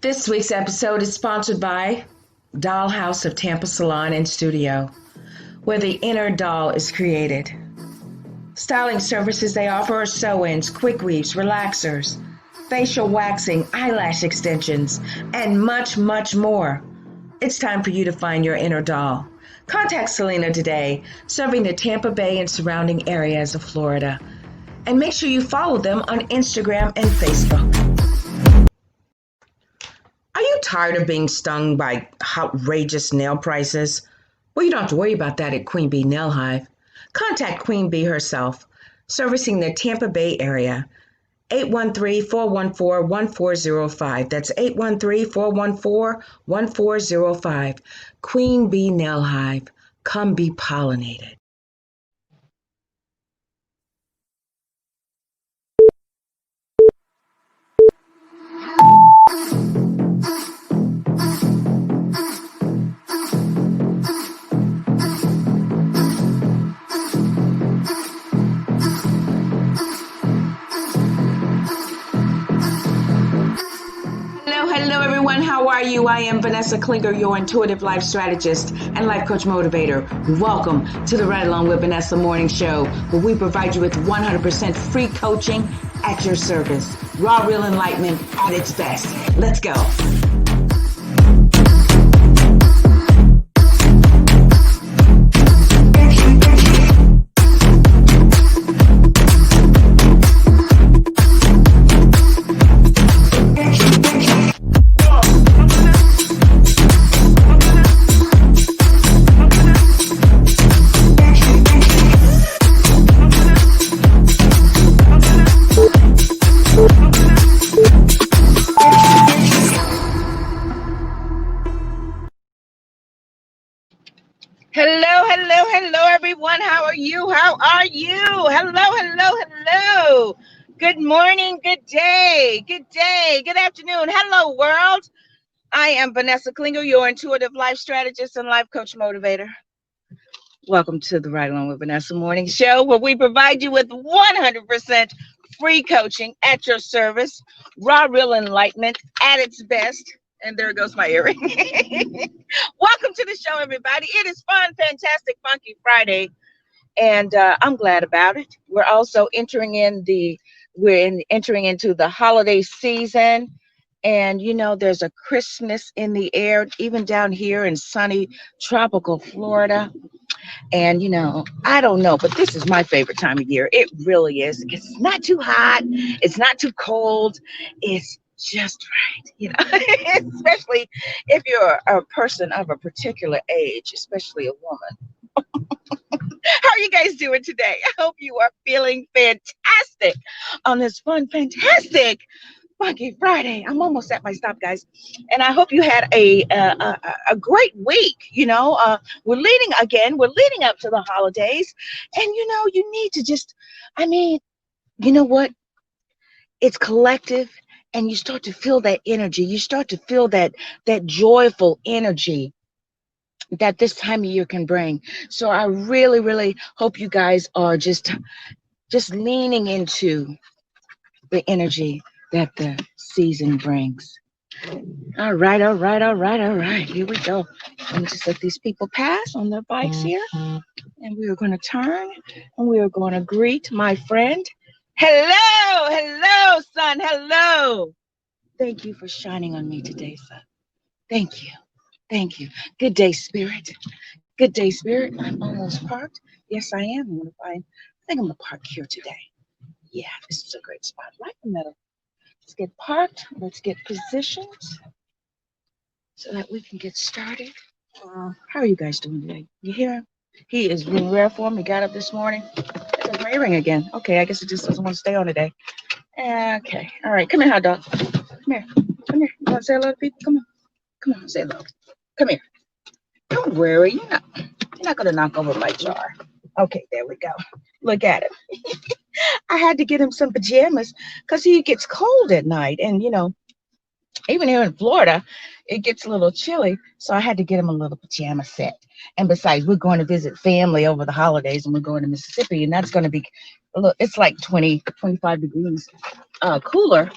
This week's episode is sponsored by Dollhouse of Tampa Salon and Studio, where the inner doll is created. Styling services they offer are sew-ins, quick weaves, relaxers, facial waxing, eyelash extensions, and much, much more. It's time for you to find your inner doll. Contact Selena today, serving the Tampa Bay and surrounding areas of Florida. And make sure you follow them on Instagram and Facebook. Are you tired of being stung by outrageous nail prices? Well, you don't have to worry about that at Queen Bee Nail Hive. Contact Queen Bee herself, servicing the Tampa Bay area. 813-414-1405. That's 813-414-1405. Queen Bee Nail Hive. Come be pollinated. Hello everyone, how are you? I am Vanessa Klinger, your intuitive life strategist and life coach motivator. Welcome to the Ride Along with Vanessa morning show, where we provide you with 100% free coaching at your service. Raw, real enlightenment at its best. Let's go. Hello, everyone. How are you? Hello. Good morning, good day, good afternoon. Hello, world. I am Vanessa Klinger, your intuitive life strategist and life coach motivator. Welcome to the Ride Along with Vanessa morning show, where we provide you with 100% free coaching at your service. Raw, real enlightenment at its best. And there goes my earring. Welcome to the show, everybody. It is fun, fantastic, funky Friday, and I'm glad about it. We're also entering into the holiday season, and you know there's a Christmas in the air, even down here in sunny tropical Florida. And you know, I don't know, but this is my favorite time of year. It really is. It's not too hot. It's not too cold. It's just right, you know, especially if you're a person of a particular age, especially a woman. How are you guys doing today? I hope you are feeling fantastic on this fun, fantastic, funky Friday. I'm almost at my stop, guys, and I hope you had a great week. You know, we're leading up to the holidays, and you know, you need to just, you know what? It's collective. And you start to feel that energy. You start to feel that joyful energy that this time of year can bring. So I really, really hope you guys are just leaning into the energy that the season brings. All right. Here we go. Let me just let these people pass on their bikes here. And we are going to turn and we are going to greet my friend. Hello, son. Hello. Thank you for shining on me today, son. Thank you. Good day, Spirit. I'm almost parked. Yes, I am. I think I'm going to park here today. Yeah, this is a great spot. Right in the middle. Let's get parked. Let's get positioned so that we can get started. How are you guys doing today? You hear him? He is being rare for him. He got up this morning. There's my earring again. Okay, I guess it just doesn't want to stay on today. Okay. All right. Come here, hot dog. Come here. You want to say hello to people? Come on, say hello. Come here. Don't worry. You're not going to knock over my jar. Okay, there we go. Look at him. I had to get him some pajamas because he gets cold at night. And, you know, even here in Florida, it gets a little chilly. So I had to get him a little pajama set. And besides, we're going to visit family over the holidays, and we're going to Mississippi, and that's going to be, it's like 20, 25 degrees cooler.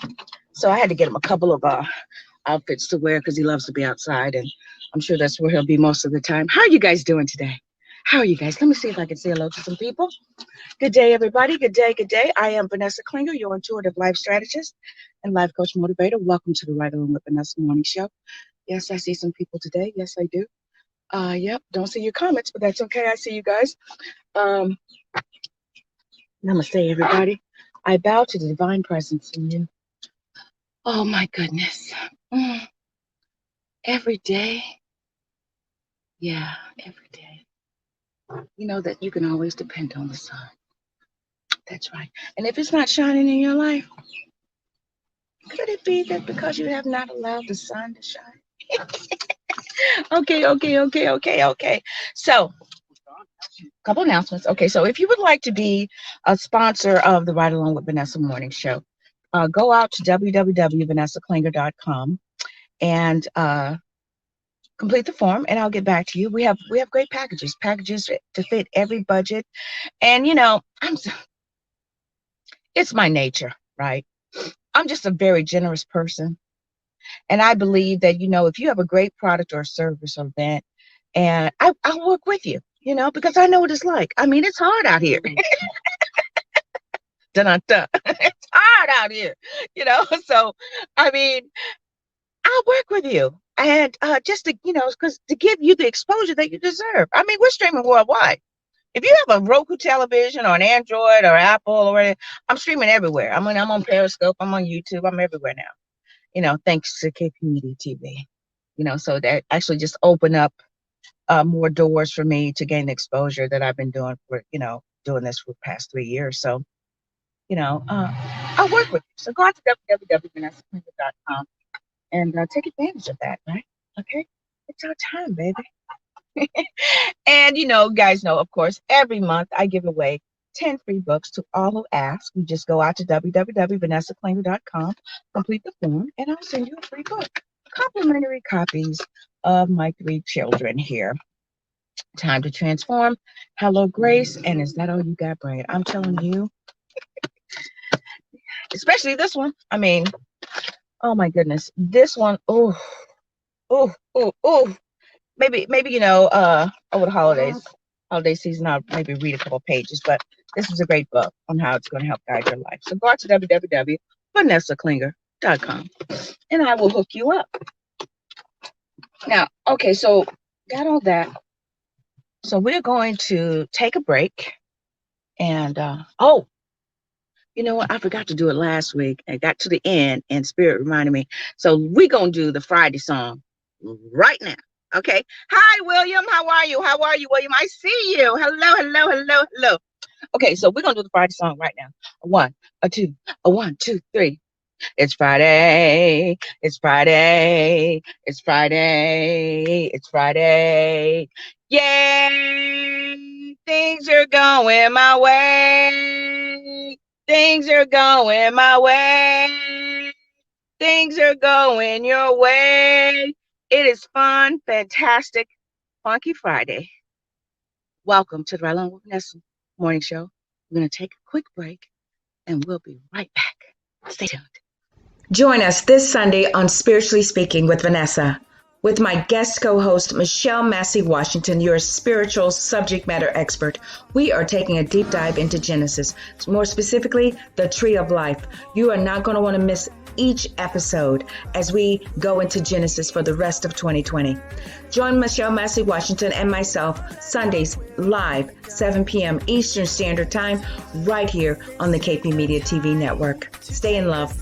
So I had to get him a couple of outfits to wear because he loves to be outside, and I'm sure that's where he'll be most of the time. How are you guys doing today? How are you guys? Let me see if I can say hello to some people. Good day, everybody. Good day. Good day. I am Vanessa Klinger, your intuitive life strategist and life coach motivator. Welcome to the Right Along with Vanessa morning show. Yes, I see some people today. Yes, I do. Yep. Don't see your comments, but that's okay. I see you guys. Namaste, everybody. I bow to the divine presence in you. Oh, my goodness. Every day. Yeah, every day. You know that you can always depend on the sun. That's right. And if it's not shining in your life, could it be that because you have not allowed the sun to shine? Okay. So, a couple announcements. Okay, so if you would like to be a sponsor of the Ride Along with Vanessa morning show, go out to www.vanessaklinger.com and complete the form, and I'll get back to you. We have great packages to fit every budget, and it's my nature, right? I'm just a very generous person, and I believe that if you have a great product or service or event, and I'll work with you, because I know what it's like. I mean, it's hard out here. Dun-dun-dun. It's hard out here, So, I mean, I'll work with you, and just to because to give you the exposure that you deserve. I mean, we're streaming worldwide. If you have a Roku television or an Android or Apple or anything, I'm streaming everywhere. I'm on Periscope. I'm on YouTube. I'm everywhere now. Thanks to KP Media TV. So that actually just opened up more doors for me to gain the exposure that I've been doing for doing this for the past 3 years. So I'll work with you. So go out to www.vanessaklinger.com and take advantage of that, right? Okay, it's our time, baby. And guys know, of course, every month I give away 10 free books to all who ask. You just go out to www.vanessaklinger.com, complete the form, and I'll send you a free book. Complimentary copies of my 3 children here. Time to Transform, Hello Grace, and Is That All You Got, Brain? I'm telling you, especially this one. I mean, oh my goodness, this one. Oh. Maybe over the holiday season, I'll maybe read a couple pages. But this is a great book on how it's going to help guide your life. So go out to www.vanessaklinger.com, and I will hook you up. Now, okay, so got all that. So we're going to take a break, and you know what? I forgot to do it last week. I got to the end, and Spirit reminded me. So we're going to do the Friday song right now. Okay. Hi, William. How are you? How are you, William? I see you. Hello. Okay, so we're going to do the Friday song right now. A 1, a 2, a 1, 2, 3. It's Friday. It's Friday. It's Friday. It's Friday. Yay! Things are going my way. Things are going my way. Things are going your way. It is fun, fantastic, funky Friday. Welcome to the Right Along with Vanessa morning show. We're going to take a quick break, and we'll be right back. Stay tuned. Join us this Sunday on Spiritually Speaking with Vanessa. With my guest co-host, Michelle Massey Washington, your spiritual subject matter expert, we are taking a deep dive into Genesis, more specifically, the Tree of Life. You are not going to want to miss each episode as we go into Genesis for the rest of 2020. Join Michelle Massey Washington and myself Sundays live, 7 p.m. Eastern Standard Time, right here on the KP Media TV network. Stay in love.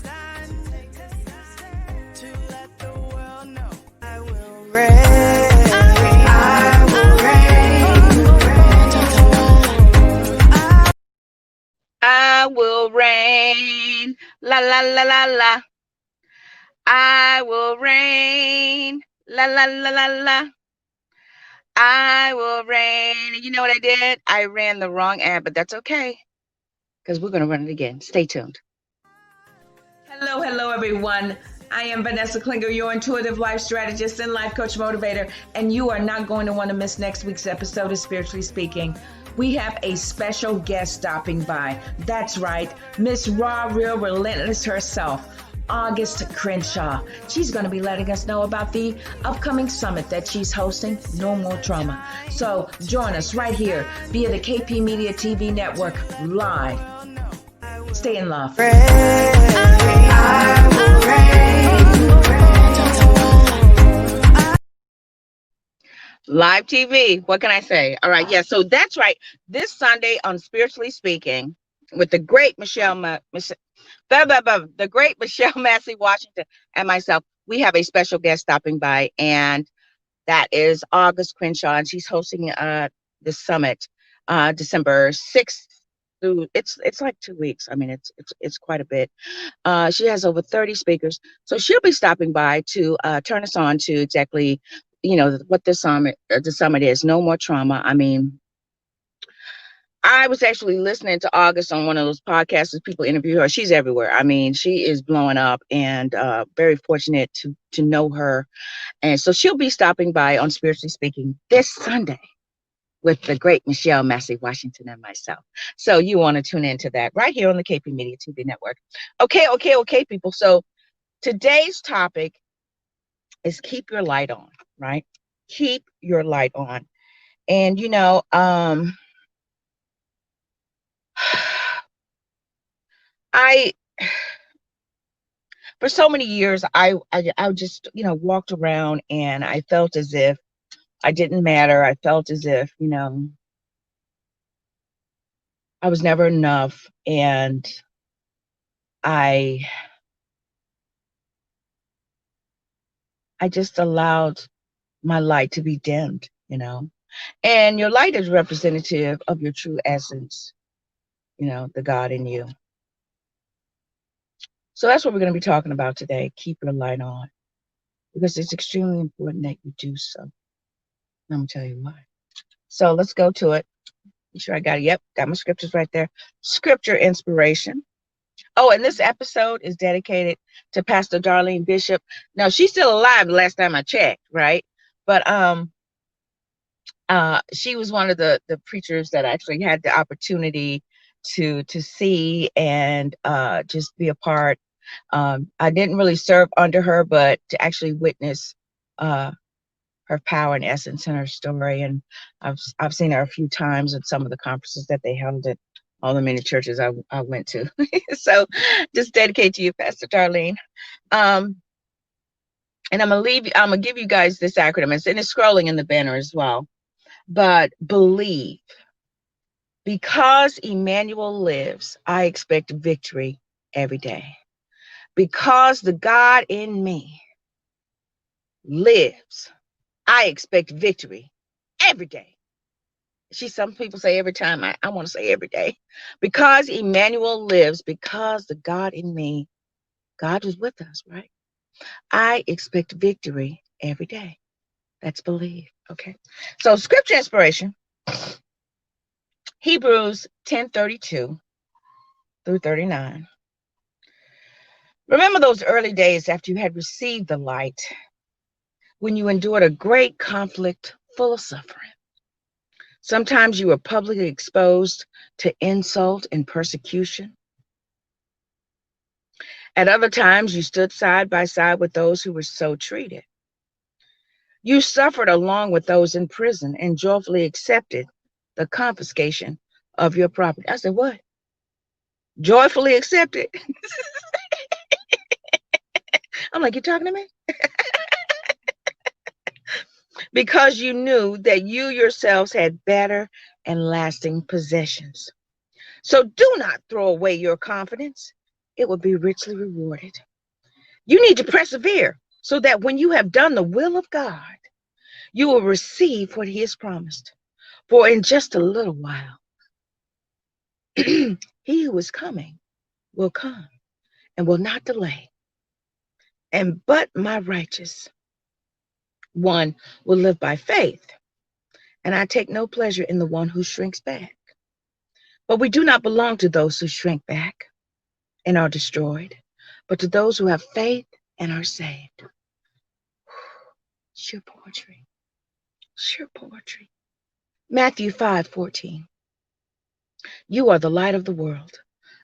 I will reign, la la la la la. I will reign, la la la la la. I will reign. And you know what I did? I ran the wrong ad, but that's okay, because we're going to run it again. Stay tuned. Hello, everyone. I am Vanessa Klinger, your intuitive life strategist and life coach motivator, and you are not going to want to miss next week's episode of Spiritually Speaking. We have a special guest stopping by. That's right, Miss Raw, Real, Relentless herself. August Crenshaw. She's going to be letting us know about the upcoming summit that she's hosting, No More Trauma. So join us right here via the KP Media TV network live. Stay in love. Live TV. What can I say? All right. Yeah. So that's right. This Sunday on Spiritually Speaking with the great the great Michelle Massey Washington and myself, we have a special guest stopping by, and that is August Crenshaw, and she's hosting the summit December 6th through it's like 2 weeks. I mean, it's quite a bit. She has over 30 speakers, so she'll be stopping by to turn us on to exactly what the summit is. No more trauma. I mean, I was actually listening to August on one of those podcasts as people interview her. She's everywhere. I mean, she is blowing up, and very fortunate to know her. And so she'll be stopping by on Spiritually Speaking this Sunday with the great Michelle Massey Washington and myself. So you want to tune into that right here on the KP Media TV network. Okay, people. So today's topic is keep your light on, right? Keep your light on. And I for so many years I just walked around and I felt as if I didn't matter. I felt as if I was never enough, and I just allowed my light to be dimmed, and your light is representative of your true essence, the God in you. So that's what we're going to be talking about today. Keep your light on, because it's extremely important that you do so. And I'm going to tell you why. So let's go to it. Make sure I got it. Yep, got my scriptures right there. Scripture inspiration. Oh, and this episode is dedicated to Pastor Darlene Bishop. Now, she's still alive the last time I checked, right? But she was one of the preachers that I actually had the opportunity to see and just be a part. I didn't really serve under her, but to actually witness her power and essence in her story. And I've seen her a few times at some of the conferences that they held at all the many churches I went to. So just dedicate to you, Pastor Darlene. And I'm gonna give you guys this acronym. It's scrolling in the banner as well. But believe. Because Emmanuel lives, I expect victory every day. Because the God in me lives, I expect victory every day. Some people say every time. I want to say every day. Because Emmanuel lives, because the God in me, God is with us, right? I expect victory every day. That's believe. Okay. So scripture inspiration. Hebrews 10:32 through 39. Remember those early days after you had received the light, when you endured a great conflict full of suffering. Sometimes you were publicly exposed to insult and persecution. At other times, you stood side by side with those who were so treated. You suffered along with those in prison and joyfully accepted the confiscation of your property. I said, what? Joyfully accepted? I'm like, you talking to me? Because you knew that you yourselves had better and lasting possessions. So do not throw away your confidence. It will be richly rewarded. You need to persevere so that when you have done the will of God, you will receive what he has promised. For in just a little while, he who is coming will come and will not delay. And but my righteous one will live by faith. And I take no pleasure in the one who shrinks back. But we do not belong to those who shrink back and are destroyed, but to those who have faith and are saved. Sheer poetry. Sheer poetry. Matthew 5:14. You are the light of the world.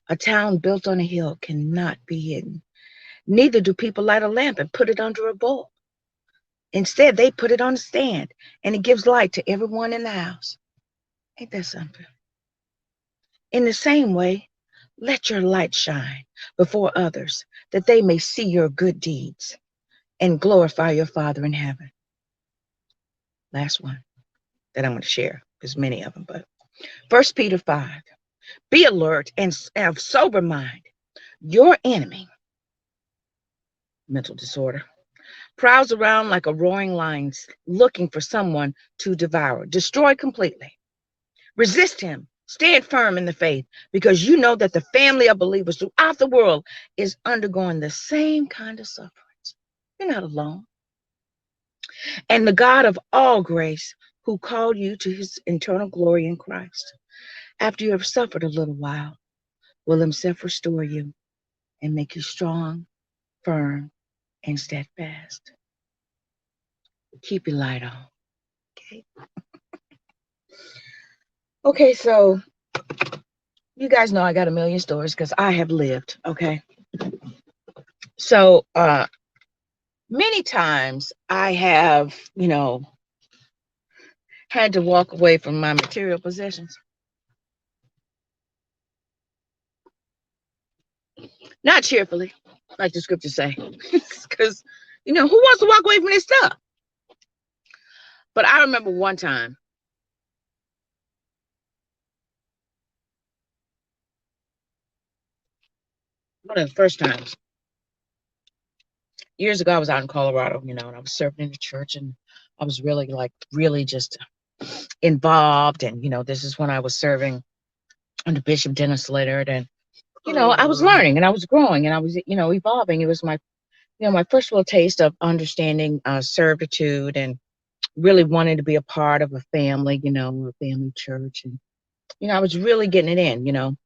A town built on a hill cannot be hidden. Neither do people light a lamp and put it under a bowl. Instead, they put it on a stand, and it gives light to everyone in the house. Ain't that something? In the same way, let your light shine before others, that they may see your good deeds and glorify your Father in heaven. Last one that I'm going to share. There's many of them, but 1 Peter 5. Be alert and of sober mind. Your enemy, mental disorder, prowls around like a roaring lion looking for someone to devour, destroy completely. Resist him. Stand firm in the faith because you know that the family of believers throughout the world is undergoing the same kind of sufferings. You're not alone. And the God of all grace, who called you to his eternal glory in Christ, after you have suffered a little while, will himself restore you and make you strong, firm, and steadfast. Keep your light on. Okay. Okay, so you guys know I got a million stories because I have lived. Okay. So many times I have, had to walk away from my material possessions. Not cheerfully, like the scriptures say. Because, who wants to walk away from this stuff? But I remember one time, one of the first times, years ago, I was out in Colorado, and I was serving in the church, and I was really just involved. And, this is when I was serving under Bishop Dennis Leonard. And, I was learning and I was growing and I was, evolving. It was my first little taste of understanding servitude and really wanting to be a part of a family, a family church. And, I was really getting it in.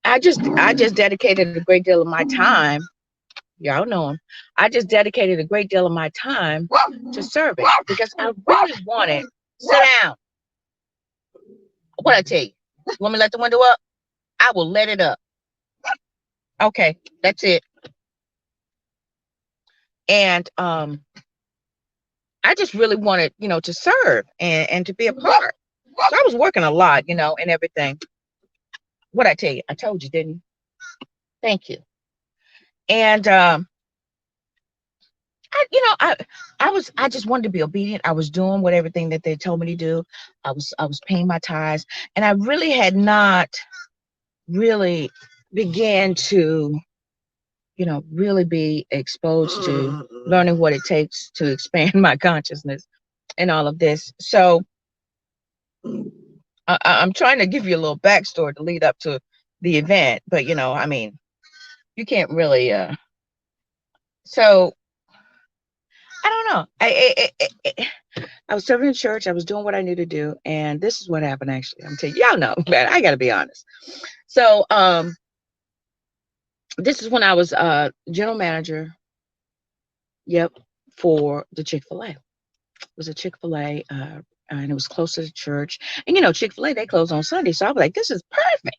I just dedicated a great deal of my time. Y'all know him. I just dedicated a great deal of my time to serving because I really wanted. Sit down. What I tell you? Want me to let the window up? I will let it up. Okay, that's it. And I just really wanted, to serve and to be a part. So I was working a lot, and everything. What I tell you? I told you, didn't you? Thank you. And I just wanted to be obedient. I was doing what everything that they told me to do. I was paying my tithes, and I really had not really began to, really be exposed to learning what it takes to expand my consciousness and all of this. So I'm trying to give you a little backstory to lead up to the event, but you can't really. So I don't know. I was serving in church. I was doing what I knew to do, and this is what happened. Actually, I'm telling you, y'all know, man. I got to be honest. So this is when I was general manager. Yep, for the Chick-fil-A. It was a Chick-fil-A, and it was close to the church. And Chick-fil-A, they close on Sunday, so I was like, this is perfect.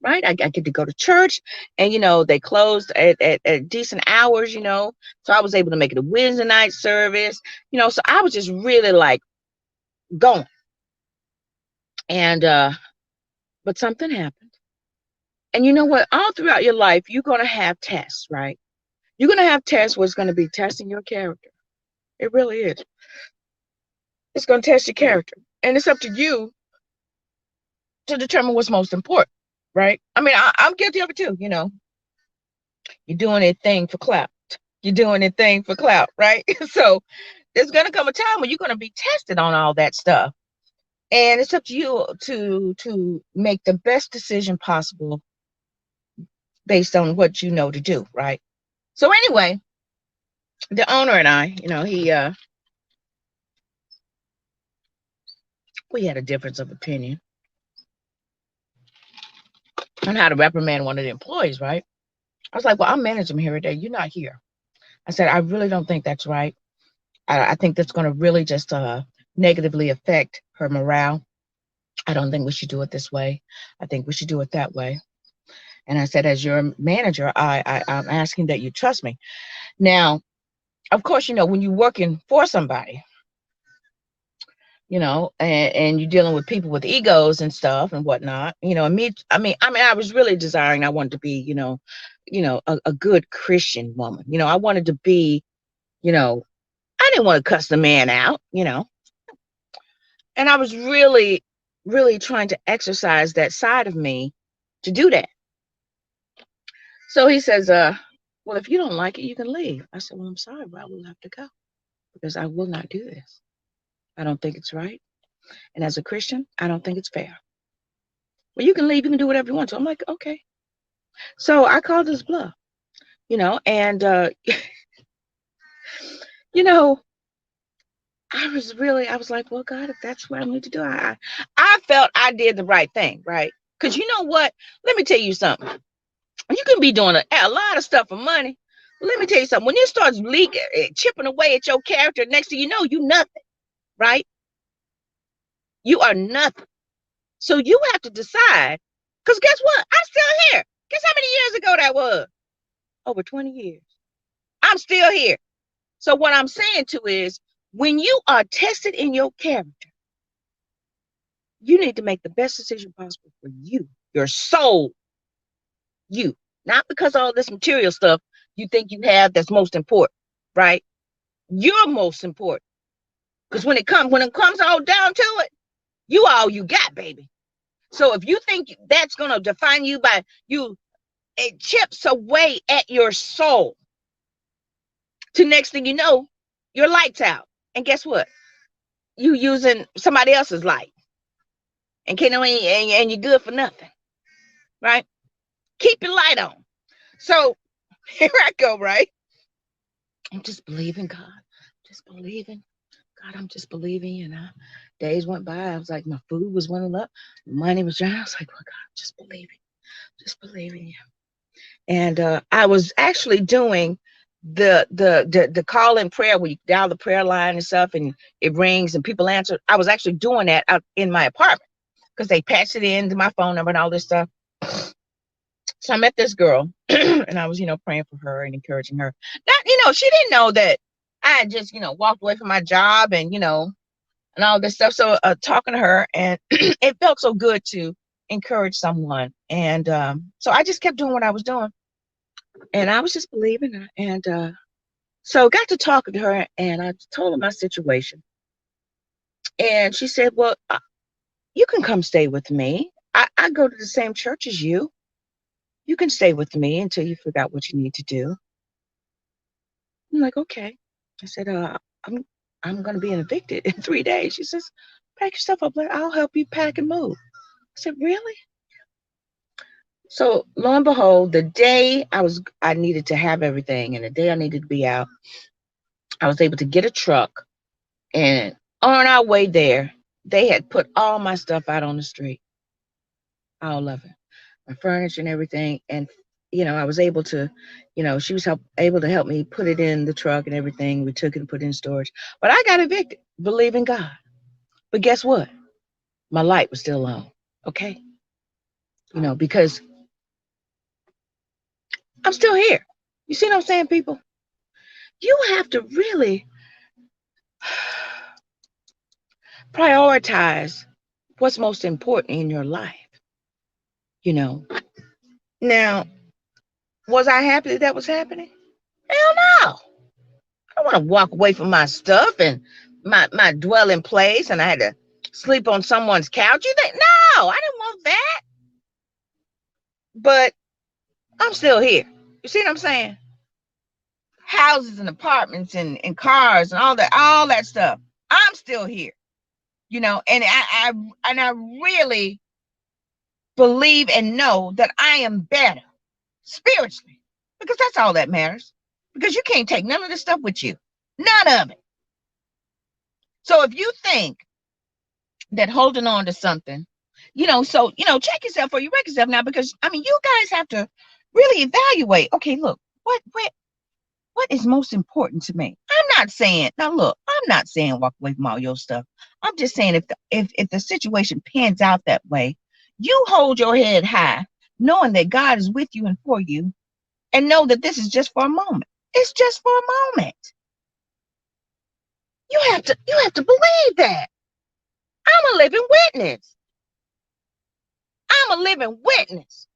Right, I get to go to church, and they closed at decent hours, so I was able to make it a Wednesday night service, so I was just really like going. And but something happened. And you know what? All throughout your life, you're gonna have tests, right? You're gonna have tests where it's gonna be testing your character. It really is. It's gonna test your character, and it's up to you to determine what's most important, right? I mean, I'm guilty of it too. You're doing a thing for clout. You're doing a thing for clout, right? So there's gonna come a time when you're gonna be tested on all that stuff, and it's up to you to make the best decision possible based on what you know to do, right? So anyway, the owner and I, we had a difference of opinion on how to reprimand one of the employees, right? I was like, well, I'm managing here today. You're not here. I said, I really don't think that's right. I think that's going to really just negatively affect her morale. I don't think we should do it this way. I think we should do it that way. And I said, as your manager, I'm asking that you trust me. Now, of course, when you're working for somebody, and you're dealing with people with egos and stuff and whatnot, and I was really desiring, I wanted to be, a good Christian woman. I wanted to be, I didn't want to cuss the man out, and I was really, really trying to exercise that side of me to do that. So he says, well, if you don't like it, you can leave. I said, well, I'm sorry, but I will have to go because I will not do this. I don't think it's right. And as a Christian, I don't think it's fair. Well, you can leave, you can do whatever you want. So I'm like, okay. So I called his bluff, and you know, I was like, well, God, if that's what I need to do, I felt I did the right thing, right? Because you know what? Let me tell you something. You can be doing a lot of stuff for money. But let me tell you something. When it starts leaking, chipping away at your character, next thing you know, you nothing, right? You are nothing. So you have to decide. Because guess what? I'm still here. Guess how many years ago that was? Over 20 years. I'm still here. So what I'm saying to is, when you are tested in your character, you need to make the best decision possible for you, your soul, you. Not because all this material stuff you think you have that's most important, right? You're most important. Because when it comes all down to it, you all you got, baby. So if you think that's gonna define you by you, it chips away at your soul. To next thing you know, your light's out. And guess what? You using somebody else's light. And and you're good for nothing. Right? Keep your light on. So here I go, right? I'm just believing God. Just believing. God, I'm just believing. And days went by. I was like, my food was running up. Money was dry. I was like, well, God, just believing. Just believing you. And I was actually doing the call in prayer where you dial the prayer line and stuff and it rings and people answer. I was actually doing that out in my apartment because they patched it into my phone number and all this stuff. So I met this girl and I was, praying for her and encouraging her. Not, she didn't know that I had just, walked away from my job and, and all this stuff. So talking to her, and it felt so good to encourage someone. And so I just kept doing what I was doing. And I was just believing her. And so got to talking to her and I told her my situation. And she said, well, you can come stay with me. I go to the same church as you. You can stay with me until you figure out what you need to do. I'm like, okay. I said, I'm going to be evicted in 3 days. She says, pack your stuff up. I'll help you pack and move. I said, really? So lo and behold, the day I needed to have everything and the day I needed to be out, I was able to get a truck. And on our way there, they had put all my stuff out on the street. All of it. My furniture and everything. And, I was able to, she was able to help me put it in the truck and everything. We took it and put it in storage. But I got evicted, believing God. But guess what? My light was still on. Okay. Because I'm still here. You see what I'm saying, people? You have to really prioritize what's most important in your life. Now, was I happy that was happening? Hell no. I don't want to walk away from my stuff and my dwelling place and I had to sleep on someone's couch. You think, no, I didn't want that. But I'm still here. You see what I'm saying? Houses and apartments and cars and all that stuff. I'm still here. And I really believe and know that I am better spiritually, because that's all that matters. Because you can't take none of this stuff with you. None of it. So if you think that holding on to something, check yourself or you wreck yourself now, because you guys have to really evaluate. Okay, look, what is most important to me? I'm not saying walk away from all your stuff. I'm just saying if the situation pans out that way, you hold your head high knowing that God is with you and for you, and know that this is just for a moment. It's just for a moment. You have to believe that. I'm a living witness. I'm a living witness.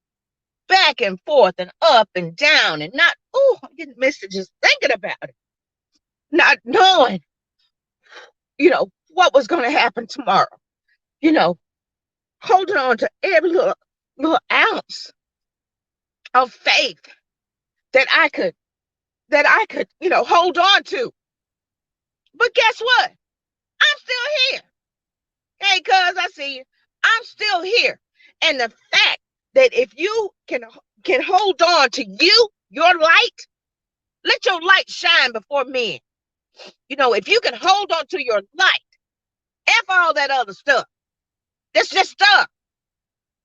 Back and forth and up and down and not, oh, I'm getting missed just thinking about it. Not knowing, what was going to happen tomorrow. You know, holding on to every little ounce of faith that I could hold on to. But guess what? I'm still here. Hey, cuz I see you. I'm still here. And the fact that if you can hold on to your light, let your light shine before men. If you can hold on to your light, F all that other stuff. That's just stuff.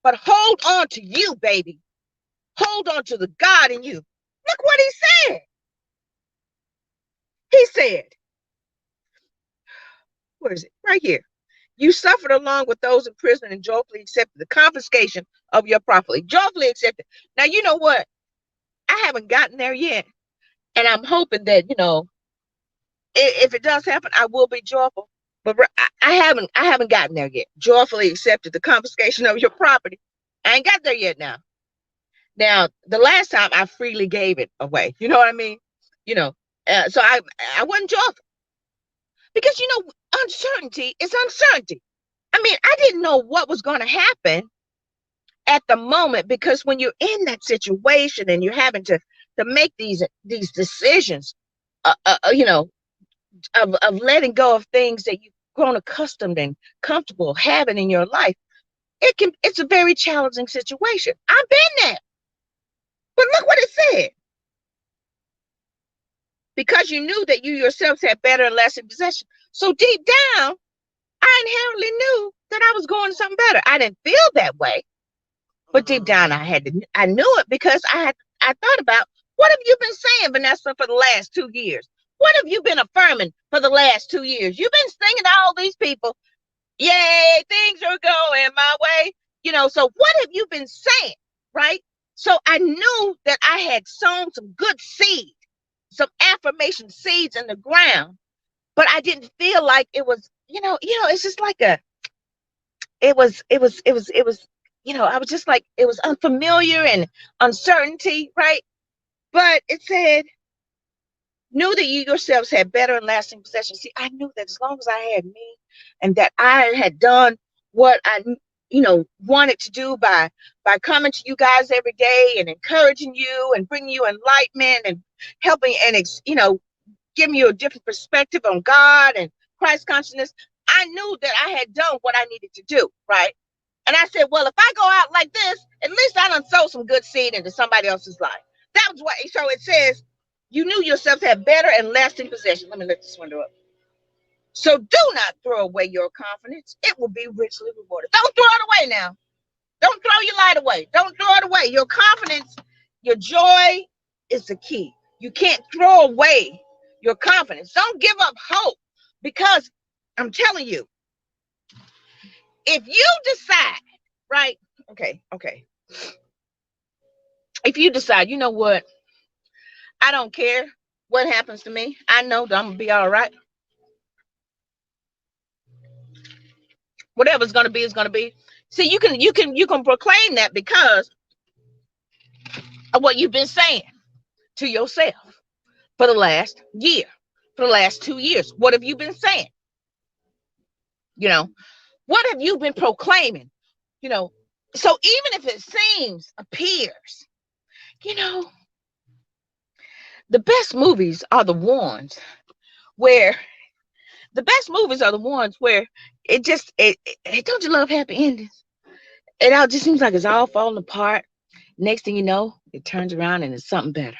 But hold on to you, baby. Hold on to the God in you. Look what he said. He said, where is it? Right here. You suffered along with those in prison and joyfully accepted the confiscation of your property. Joyfully accepted. Now, you know what? I haven't gotten there yet. And I'm hoping that, if it does happen, I will be joyful. But I haven't gotten there yet. Joyfully accepted the confiscation of your property. I ain't got there yet now. Now, the last time I freely gave it away. You know what I mean? So I wasn't joyful. Because, uncertainty is uncertainty. I mean, I didn't know what was going to happen at the moment, because when you're in that situation and you're having to make these decisions, of letting go of things that you've grown accustomed and comfortable having in your life, it's a very challenging situation. I've been there. But look what it said. Because you knew that you yourselves had better and lasting possession. So deep down, I inherently knew that I was going to something better. I didn't feel that way, but deep down I knew it, because I thought about, what have you been saying, Vanessa, for the last 2 years? What have you been affirming for the last 2 years? You've been singing to all these people, yay, things are going my way. So what have you been saying, right? So I knew that I had sown some good seed, some affirmation seeds in the ground, but I didn't feel like it was, it's just like it was, I was just like, it was unfamiliar and uncertainty, right? But it said, knew that you yourselves had better and lasting possessions. See, I knew that as long as I had me, and that I had done what I, wanted to do by coming to you guys every day and encouraging you and bringing you enlightenment and helping and, giving you a different perspective on God and Christ consciousness. I knew that I had done what I needed to do, right? And I said, well, if I go out like this, at least I done sow some good seed into somebody else's life. That was what, so it says, you knew yourselves had better and lasting possession. Let me lift this window up. So do not throw away your confidence. It will be richly rewarded. Don't throw it away now. Don't throw your light away. Don't throw it away. Your confidence, your joy is the key. You can't throw away your confidence. Don't give up hope, because I'm telling you, if you decide, right? Okay. If you decide, you know what? I don't care what happens to me. I know that I'm gonna be all right. Whatever's gonna be is gonna be. See, you can proclaim that because of what you've been saying to yourself for the last year, for the last 2 years. What have you been saying? What have you been proclaiming? So even if it appears, the best movies are the ones where don't you love happy endings? It all just seems like it's all falling apart. Next thing you know, it turns around and it's something better.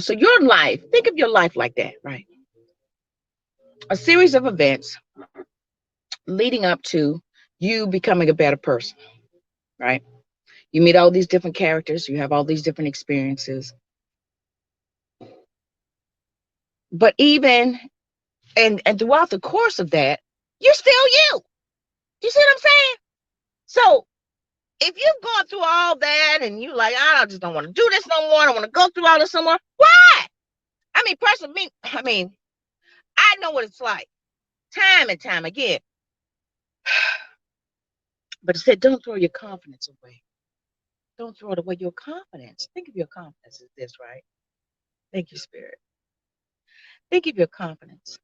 So your life, think of your life like that, right? A series of events leading up to you becoming a better person, right? You meet all these different characters, you have all these different experiences. But even and throughout the course of that, you're still you. You see what I'm saying? So If you've gone through all that and you like, I just don't want to do this no more. I don't want to go through all this no more. Why? I mean, personally, I know what it's like time and time again. But it said, don't throw your confidence away. Don't throw it away. Your confidence. Think of your confidence as this, right? Thank you, Spirit. Think of your confidence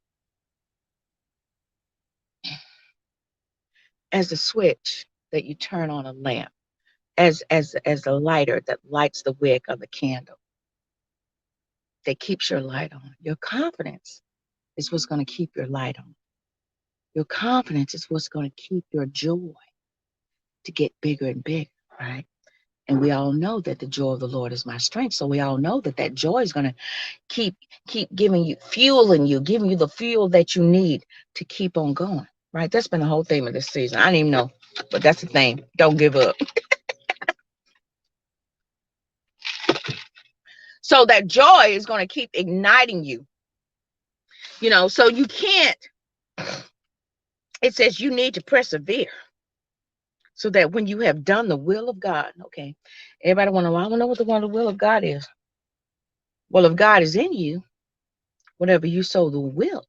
as the switch that you turn on a lamp, as the lighter that lights the wick of the candle that keeps your light on. Your confidence is what's going to keep your light on. Your confidence is what's going to keep your joy to get bigger and bigger, right? And we all know that the joy of the Lord is my strength. So we all know that that joy is going to keep giving you, fueling you, giving you the fuel that you need to keep on going, right? That's been the whole theme of this season. I didn't even know, but that's the thing. Don't give up. So that joy is going to keep igniting you, so you can't, it says you need to persevere so that when you have done the will of God, okay, everybody want to know, I want to know what the will of God is. Well, if God is in you, whatever you sow the will,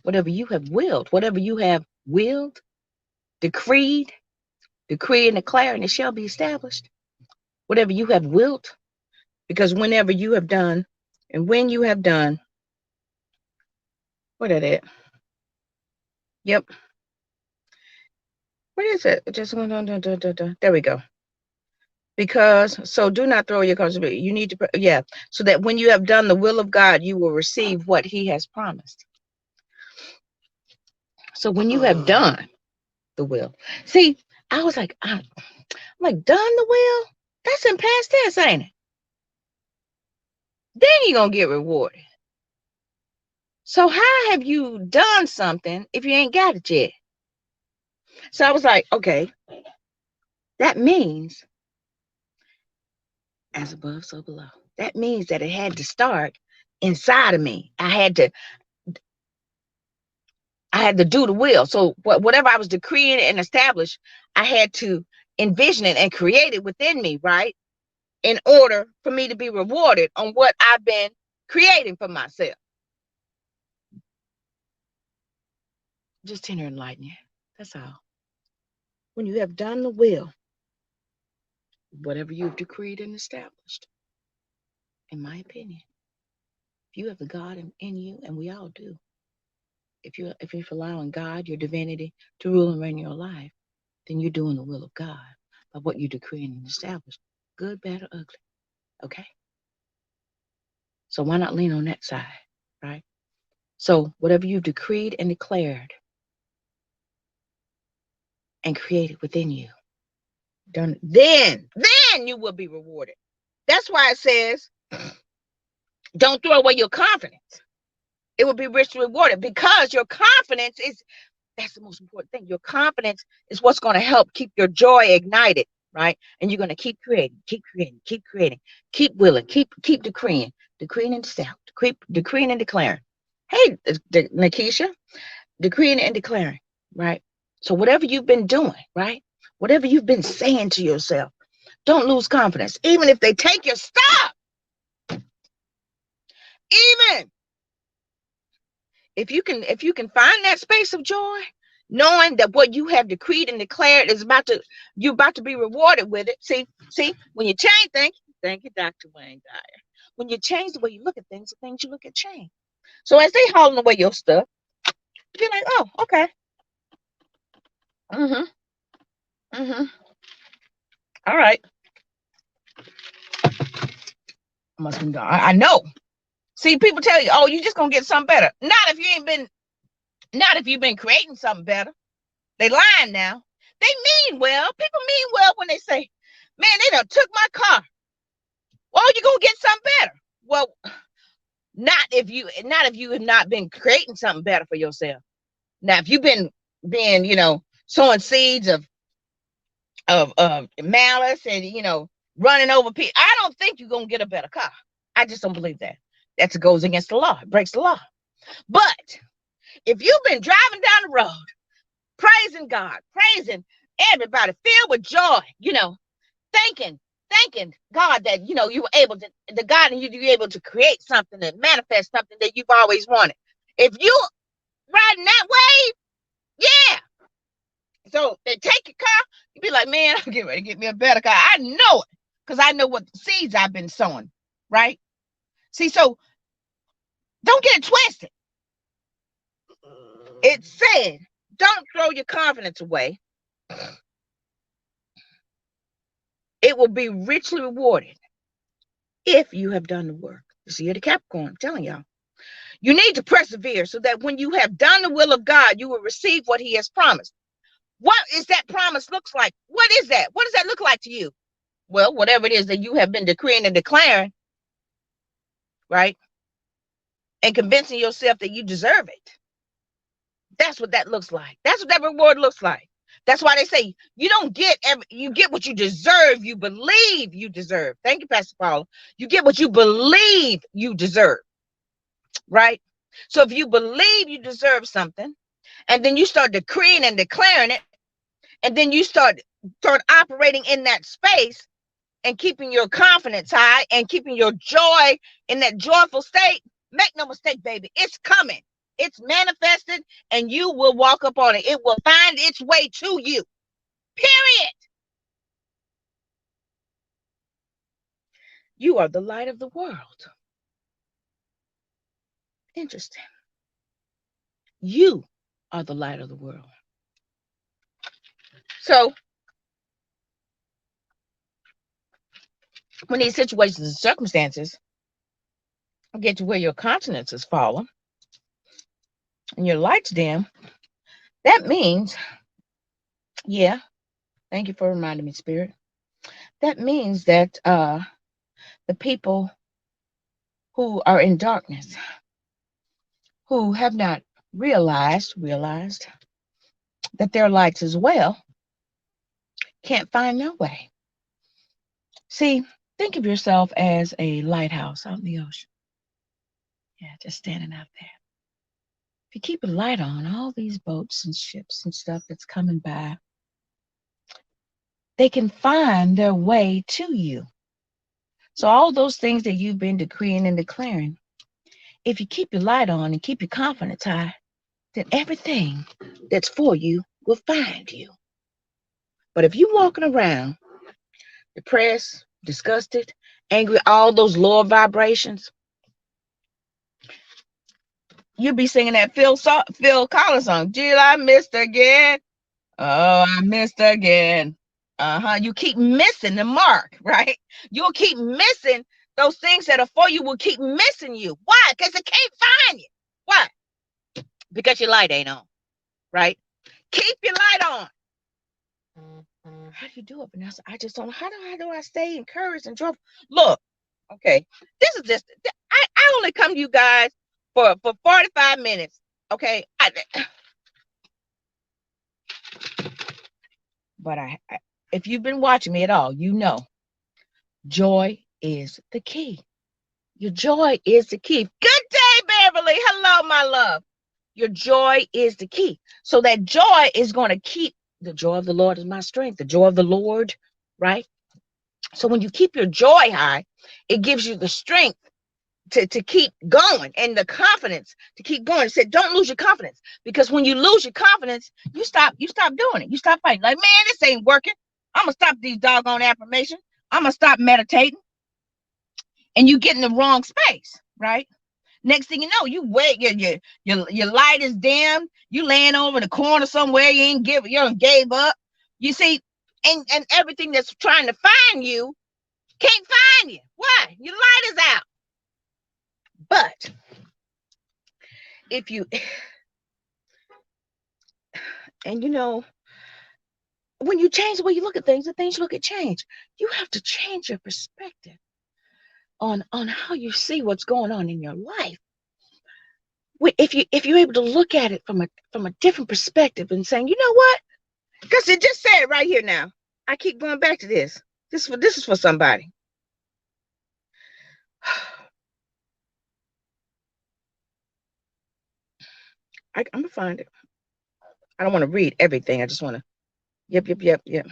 whatever you have willed, decreed, decree and declare, and it shall be established. Whatever you have willed, because whenever you have done, and when you have done, what is it? Yep. What is it? Just there we go. Because so do not throw your cards away. You need to, so that when you have done the will of God, you will receive what He has promised. So when you have done the will, see, I was like, I'm like, done the will? That's in past tense, ain't it? Then you're gonna get rewarded. So how have you done something if you ain't got it yet? So I was like, okay, that means as above, so below. That means that it had to start inside of me. I had to do the will. So whatever I was decreeing and establish, I had to envision it and create it within me, right? In order for me to be rewarded on what I've been creating for myself. Just tender and enlighten you. That's all. When you have done the will, whatever you've decreed and established, in my opinion, if you have the God in you, and we all do, if you're allowing God, your divinity, to rule and reign in your life, then you're doing the will of God by what you decree and establish, good, bad, or ugly. Okay? So why not lean on that side, right? So whatever you've decreed and declared and created within you, done, then you will be rewarded. That's why it says, don't throw away your confidence. It will be richly rewarded, because your confidence that's the most important thing. Your confidence is what's going to help keep your joy ignited, right? And you're going to keep creating, keep willing, keep decreeing and decreeing and declaring. Hey, Nakisha, decreeing and declaring, right? So whatever you've been doing, right? Whatever you've been saying to yourself, don't lose confidence. Even if they take your stuff, even if you can find that space of joy, knowing that what you have decreed and declared is you're about to be rewarded with it. See, when you change things, thank you, Dr. Wayne Dyer. When you change the way you look at things, the things you look at change. So as they hauling away your stuff, you're like, oh, okay. All right. I must be gone. I know. See, people tell you, oh, you're just gonna get something better. Not if you've been creating something better. They lying now. They mean well. People mean well when they say, man, they done took my car. Well, you gonna get something better. Well, not if you have not been creating something better for yourself. Now, if you've been sowing seeds of malice and running over people, I don't think you're gonna get a better car. I just don't believe that. That goes against the law. It breaks the law. But if you've been driving down the road, praising God, praising Everybody filled with joy, thanking, thanking God that, you were able to, the God in you, you're able to create something and manifest something that you've always wanted. If you riding that wave, yeah. So they take your car, you be like, man, I'm getting ready to get me a better car. I know it because I know what seeds I've been sowing, right? See, so don't get it twisted. It said, don't throw your confidence away. It will be richly rewarded if you have done the work. You see, you're the Capricorn, I'm telling y'all. You need to persevere so that when you have done the will of God, you will receive what he has promised. What is that promise looks like? What is that? What does that look like to you? Well, whatever it is that you have been decreeing and declaring, right? And convincing yourself that you deserve it. That's what that looks like. That's what that reward looks like. That's why they say you don't get you get what you deserve, you believe you deserve. Thank you, Pastor Paula. You get what you believe you deserve, right? So if you believe you deserve something, and then you start decreeing and declaring it, and then you start operating in that space and keeping your confidence high and keeping your joy in that joyful state, make no mistake, baby, it's coming. It's manifested and you will walk up on it. It will find its way to you. Period. You are the light of the world. Interesting. You are the light of the world. So when these situations and circumstances get to where your countenance is fallen and your lights dim, that means, yeah, thank you for reminding me, Spirit. That means that the people who are in darkness, who have not realized that their lights as well, can't find their way. See, think of yourself as a lighthouse out in the ocean. Yeah, just standing out there. If you keep a light on, all these boats and ships and stuff that's coming by, they can find their way to you. So all those things that you've been decreeing and declaring, if you keep your light on and keep your confidence high, then everything that's for you will find you. But if you're walking around depressed, disgusted, angry, all those lower vibrations, you'll be singing that Phil Collins song. Jill, I missed again. Oh, I missed again. You keep missing the mark, right? You'll keep missing those things that are for you will keep missing you. Why? Because it can't find you. Why? Because your light ain't on, right? Keep your light on. How do you do it, Vanessa? I just don't know. How do I stay encouraged and joyful? Look, okay, this is just, I only come to you guys for 45 minutes, okay? But if you've been watching me at all, you know joy is the key. Your joy is the key. Good day, Beverly. Hello, my love. Your joy is the key. So that joy is going to keep, the joy of the Lord is my strength, the joy of the Lord, right? So when you keep your joy high, it gives you the strength to keep going and the confidence to keep going. It said, don't lose your confidence, because when you lose your confidence, you stop doing it. You stop fighting. Like, man, this ain't working. I'm gonna stop these doggone affirmations. I'm gonna stop meditating. And you get in the wrong space, right? Next thing you know, you wait, your light is dim, you laying over in the corner somewhere, you don't gave up. You see, and everything that's trying to find you can't find you. Why? Your light is out. But if you, and when you change the way you look at things, the things you look at change. You have to change your perspective on how you see what's going on in your life. If you're able to look at it from a different perspective and saying, you know what? Because it just said right here now. I keep going back to this. This is for somebody. I'm gonna find it. I don't want to read everything. I just want to Yep, yep, yep, yep.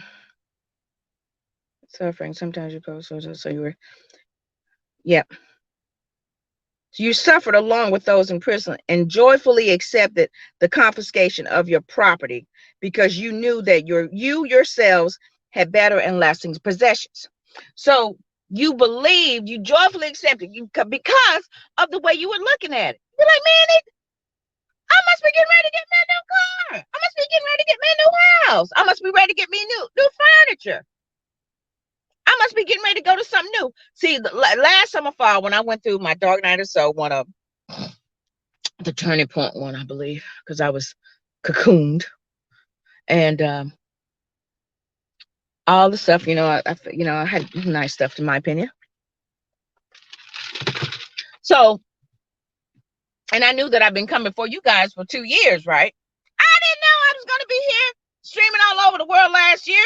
Suffering. Sometimes you post so you were. Yep. You suffered along with those in prison and joyfully accepted the confiscation of your property because you knew that you yourselves had better and lasting possessions. So you believed, you joyfully accepted you because of the way you were looking at it. You're like, man, I must be getting ready to get me a new car. I must be getting ready to get me a new house. I must be ready to get me new furniture. I must be getting ready to go to something new. See, last summer fall when I went through my dark night or so, one of the turning point one, I believe, because I was cocooned and all the stuff, I had nice stuff in my opinion. So, and I knew that I've been coming for you guys for 2 years, right? I didn't know I was going to be here streaming all over the world last year.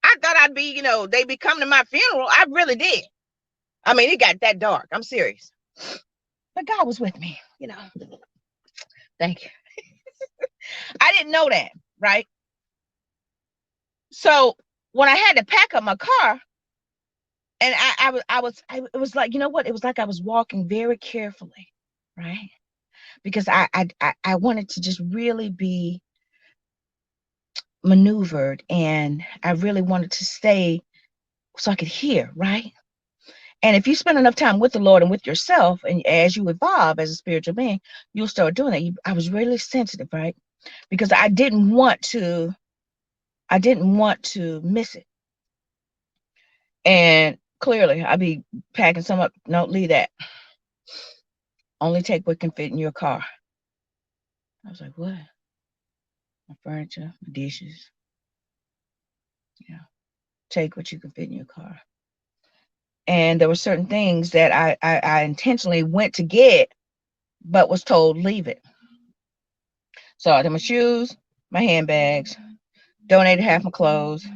I thought I'd be, they'd be coming to my funeral. I really did. I mean, it got that dark. I'm serious. But God was with me, Thank you. I didn't know that, right? So when I had to pack up my car, and it was like, you know what? It was like I was walking very carefully, right? Because I wanted to just really be maneuvered, and I really wanted to stay so I could hear, right? And if you spend enough time with the Lord and with yourself, and as you evolve as a spiritual being, you'll start doing that. I was really sensitive, right? Because I didn't want to miss it. And clearly, I'd be packing some up. No, leave that. Only take what can fit in your car. I was like, what? My furniture, my dishes. Take what you can fit in your car. And there were certain things that I intentionally went to get, but was told, leave it. So I took my shoes, my handbags, donated half my clothes,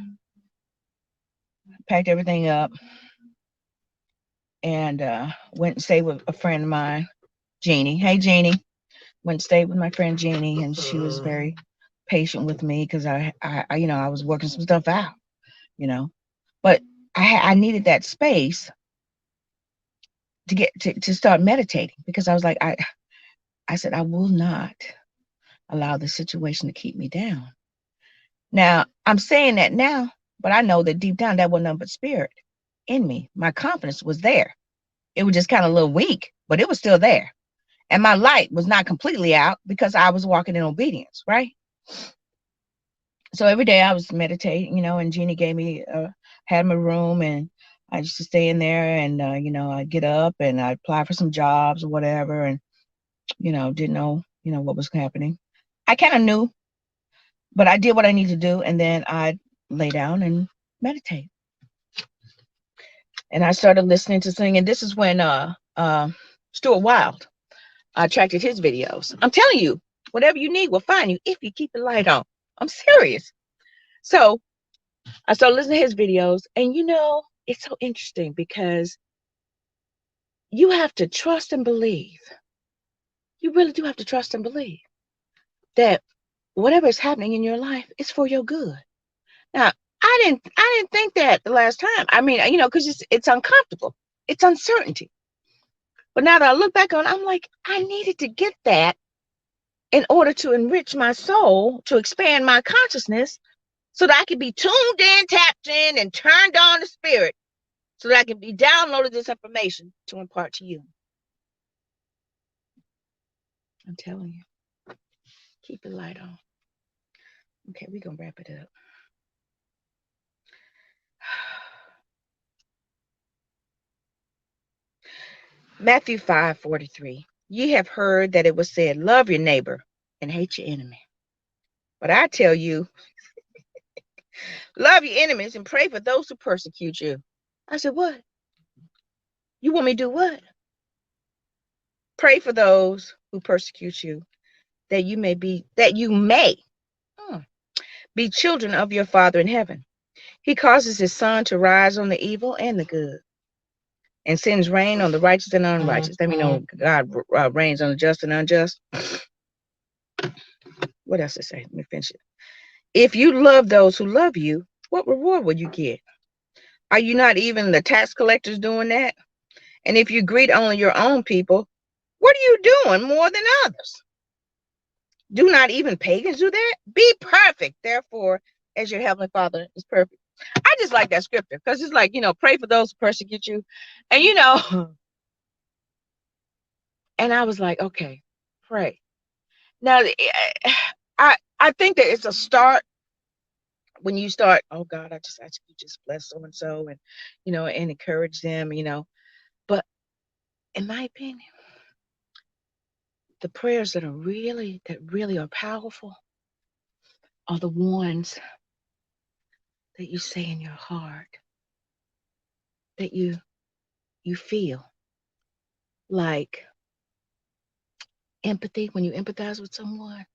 packed everything up, and went and stayed with a friend of mine, Jeannie. Hey, Jeannie. Went and stayed with my friend Jeannie, and she was very patient with me because I was working some stuff out, But I needed that space to get to start meditating, because I was like, I said, I will not allow the situation to keep me down. Now, I'm saying that now, but I know that deep down that was nothing but spirit in me. My confidence was there. It was just kind of a little weak, but it was still there. And my light was not completely out because I was walking in obedience, right? So every day I was meditating, and Jeannie had my room, and I used to stay in there, and, I'd get up and I'd apply for some jobs or whatever, and, didn't know, what was happening. I kind of knew, but I did what I needed to do, and then I'd lay down and meditate. And I started listening to singing. And this is when Stuart Wilde, I attracted his videos. I'm telling you, whatever you need will find you if you keep the light on. I'm serious. So I started listening to his videos, and it's so interesting because you have to trust and believe. You really do have to trust and believe that whatever is happening in your life is for your good. Now, I didn't think that the last time. I mean, because it's uncomfortable. It's uncertainty. But now that I look back on, I'm like, I needed to get that in order to enrich my soul, to expand my consciousness, so that I can be tuned in, tapped in, and turned on the spirit, so that I can be downloaded this information to impart to you. I'm telling you. Keep the light on. Okay, we're going to wrap it up. Matthew 5:43. Ye have heard that it was said, love your neighbor and hate your enemy. But I tell you, love your enemies and pray for those who persecute you. I said, what? You want me to do what? Pray for those who persecute you, that you may be children of your Father in heaven. He causes his sun to rise on the evil and the good, and sends rain on the righteous and unrighteous. Let me know God rains on the just and unjust. What else to say? Let me finish it. If you love those who love you, what reward will you get? Are you not even the tax collectors doing that? And if you greet only your own people, what are you doing more than others? Do not even pagans do that? Be perfect, therefore, as your heavenly Father is perfect. I just like that scripture because it's like, pray for those who persecute you. And, and I was like, okay, pray. Now, I think that it's a start when you start, oh God, I just ask you just bless so and so and, and encourage them. But in my opinion, the prayers that really are powerful are the ones that you say in your heart, that you feel like empathy when you empathize with someone,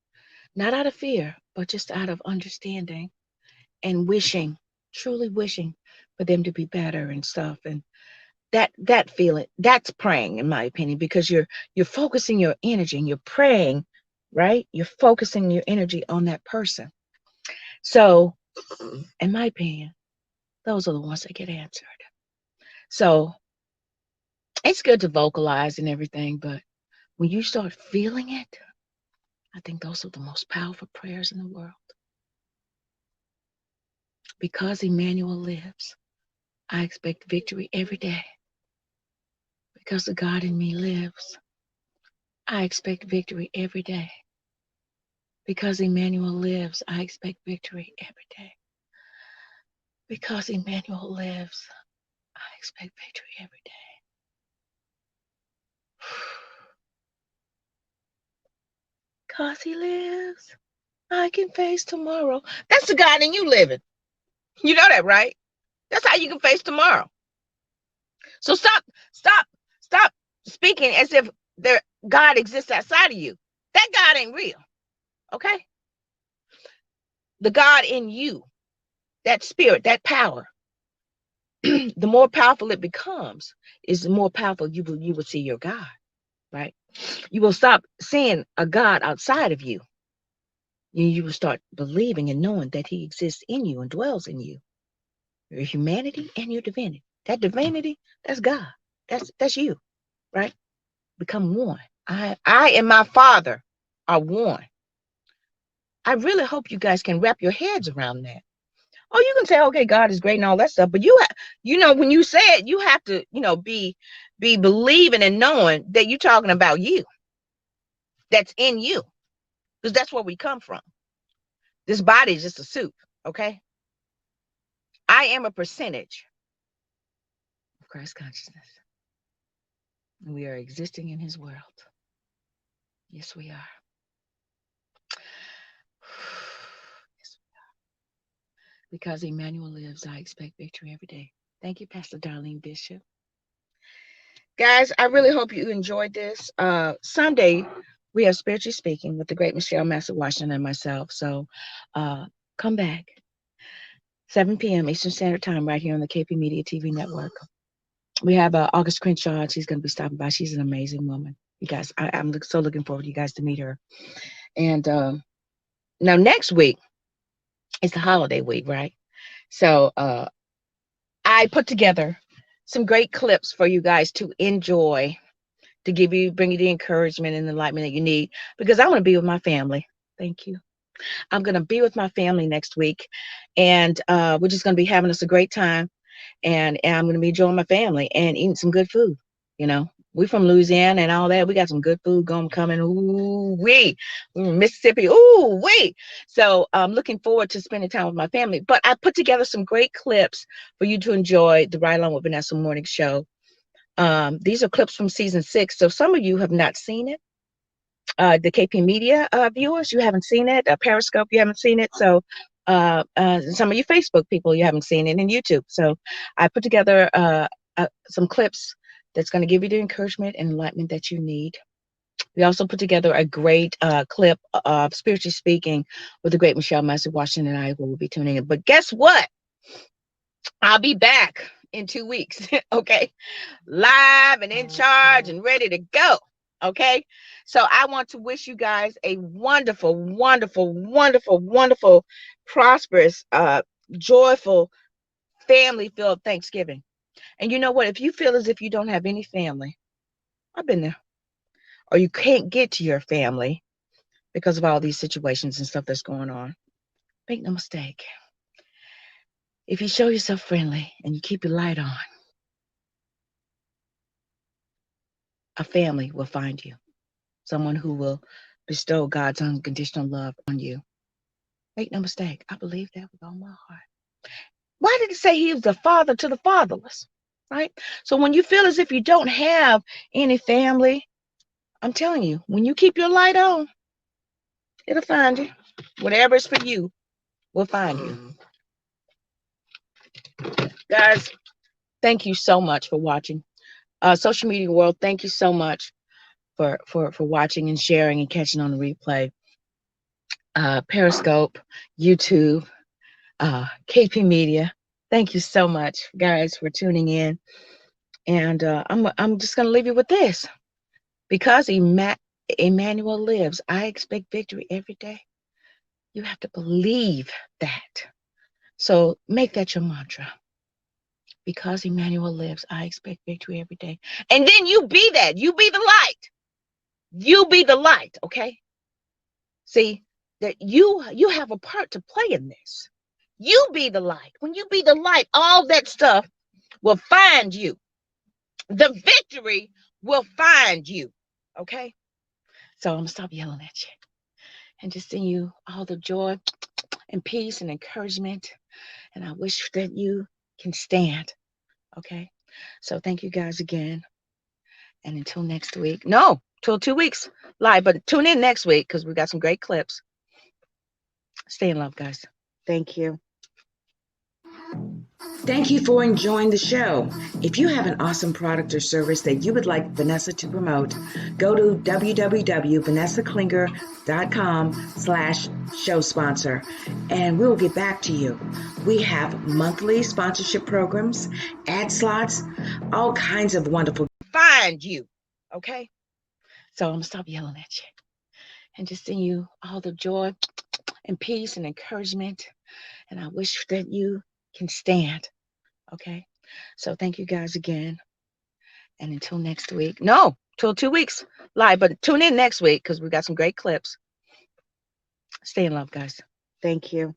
not out of fear, but just out of understanding and wishing, truly wishing for them to be better and stuff. And that feeling, that's praying, in my opinion, because you're focusing your energy and you're praying, right? You're focusing your energy on that person. So, in my opinion, those are the ones that get answered. So it's good to vocalize and everything, but when you start feeling it, I think those are the most powerful prayers in the world. Because Emmanuel lives, I expect victory every day. Because the God in me lives, I expect victory every day. Because Emmanuel lives, I expect victory every day. Because Emmanuel lives, I expect victory every day. Because he lives, I can face tomorrow. That's the God in you living. You know that, right? That's how you can face tomorrow. So stop, stop speaking as if there God exists outside of you. That God ain't real. Okay? The God in you, that spirit, that power, the more powerful it becomes, is the more powerful you will see your God, right? You will stop seeing a God outside of you. You will start believing and knowing that He exists in you and dwells in you, your humanity and your divinity. That divinity, that's God. That's you, right? Become one. I and my Father are one. I really hope you guys can wrap your heads around that. Oh, you can say, okay, God is great and all that stuff, but when you say it, you have to, be believing and knowing that you're talking about you. That's in you, because that's where we come from. This body is just a suit, okay? I am a percentage of Christ consciousness, and we are existing in His world. Yes, we are. Yes. Because Emmanuel lives, I expect victory every day. Thank you, Pastor Darlene Bishop. Guys, I really hope you enjoyed this. Sunday, we have Spiritually Speaking with the great Michelle Master Washington and myself. So come back, 7 p.m. Eastern Standard Time, right here on the KP Media TV network. We have August Crenshaw. She's going to be stopping by. She's an amazing woman. You guys, I'm so looking forward to you guys to meet her. And now next week is the holiday week, right? So I put together some great clips for you guys to enjoy, to bring you the encouragement and enlightenment that you need, because I want to be with my family. Thank you. I'm going to be with my family next week, and we're just going to be having us a great time, and I'm going to be enjoying my family and eating some good food. We're from Louisiana and all that. We got some good food coming. Ooh wee, we're from Mississippi. Ooh wee. So I'm looking forward to spending time with my family. But I put together some great clips for you to enjoy the Ride Along with Vanessa morning show. These are clips from season 6. So some of you have not seen it. The KP Media viewers, you haven't seen it. Periscope, you haven't seen it. So some of you Facebook people, you haven't seen it, and YouTube. So I put together some clips that's going to give you the encouragement and enlightenment that you need. We also put together a great clip of Spiritually Speaking with the great Michelle Master Washington and I will be tuning in. But guess what? I'll be back in 2 weeks, okay? Live and in charge and ready to go, okay? So I want to wish you guys a wonderful, wonderful, wonderful, wonderful prosperous, joyful, family-filled Thanksgiving. And you know what? If you feel as if you don't have any family, I've been there, or you can't get to your family because of all these situations and stuff that's going on, make no mistake. If you show yourself friendly and you keep your light on, a family will find you. Someone who will bestow God's unconditional love on you. Make no mistake, I believe that with all my heart. Why did it say he was the father to the fatherless? Right? So when you feel as if you don't have any family, I'm telling you, when you keep your light on, it'll find you. Whatever is for you will find you. Guys, thank you so much for watching. Social media world, thank you so much for watching and sharing and catching on the replay. Periscope, YouTube, KP Media. Thank you so much, guys, for tuning in. And I'm just going to leave you with this. Because Emmanuel lives, I expect victory every day. You have to believe that. So make that your mantra. Because Emmanuel lives, I expect victory every day. And then you be that. You be the light. You be the light, okay? See, that you have a part to play in this. You be the light. When you be the light, all that stuff will find you. The victory will find you, okay? So I'm going to stop yelling at you and just send you all the joy and peace and encouragement. And I wish that you can stand, okay? So thank you guys again. And until next week. No, till 2 weeks live, but tune in next week because we got some great clips. Stay in love, guys. Thank you. Thank you for enjoying the show. If you have an awesome product or service that you would like Vanessa to promote, go to www.vanessaklinger.com/show sponsor and we'll get back to you. We have monthly sponsorship programs, ad slots, all kinds of wonderful. Find you, okay? So I'm going to stop yelling at you and just send you all the joy and peace and encouragement. And I wish that you can stand, okay? So thank you guys again. And until next week. No, till 2 weeks live, but tune in next week because we got some great clips. Stay in love, guys. Thank you.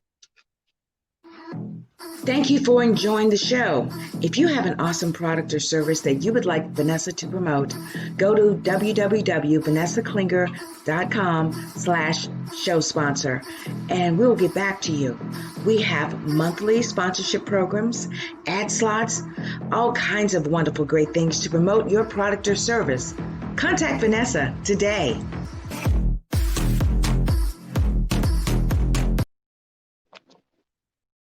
Thank you for enjoying the show. If you have an awesome product or service that you would like Vanessa to promote, go to www.vanessaklinger.com/show sponsor and we'll get back to you. We have monthly sponsorship programs, ad slots, all kinds of wonderful great things to promote your product or service. Contact Vanessa today.